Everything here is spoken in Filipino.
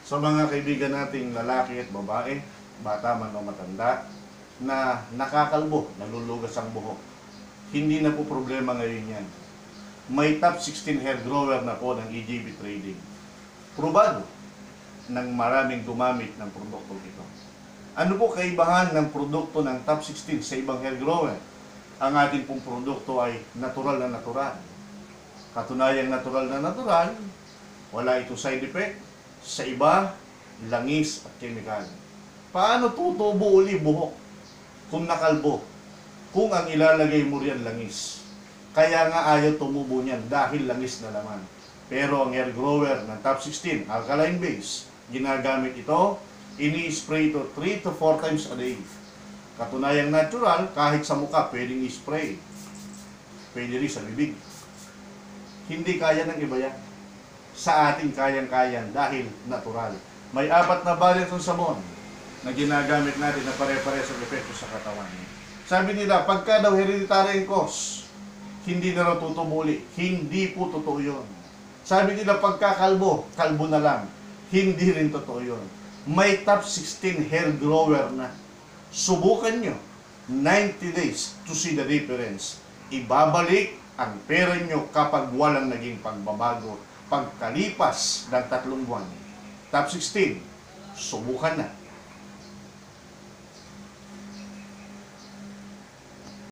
Sa mga kaibigan nating lalaki at babae, bata man o matanda, na nakakalbo, nalulugas ang buhok. Hindi na po problema ngayon yan. May top 16 hair grower na po ng EJB Trading. Probado ng maraming gumamit ng produkto ito. Ano po kaibahan ng produkto ng top 16 sa ibang hair grower? Ang ating pong produkto ay natural na natural. Katunayang natural na natural, wala ito side effect. Sa iba, langis at chemical. Paano tutubo uli buhok kung nakalbo? Kung ang ilalagay mo riyan langis. Kaya nga ayaw tumubo niyan dahil langis na naman. Pero ang hair grower ng top 16, alkaline base, ginagamit ito, ini-spray ito 3 to 4 times a day. Katunayang natural, kahit sa mukha, pwedeng i-spray. Pwede rin sa bibig. Hindi kaya ng iba yan. Sa ating kayang-kayan dahil natural. May 4 na variants ng sabon na ginagamit natin na pare-pare sa epekto sa katawan. Sabi nila, pagka daw hereditary cause, hindi na raw tutubuli. Hindi po totoo yun. Sabi nila, pagka kalbo, kalbo na lang. Hindi rin totoo yun. May top 16 hair grower na. Subukan nyo, 90 days to see the difference. Ibabalik ang pera nyo kapag walang naging pagbabago pagkalipas ng 3 buwan. Top 16, subukan na.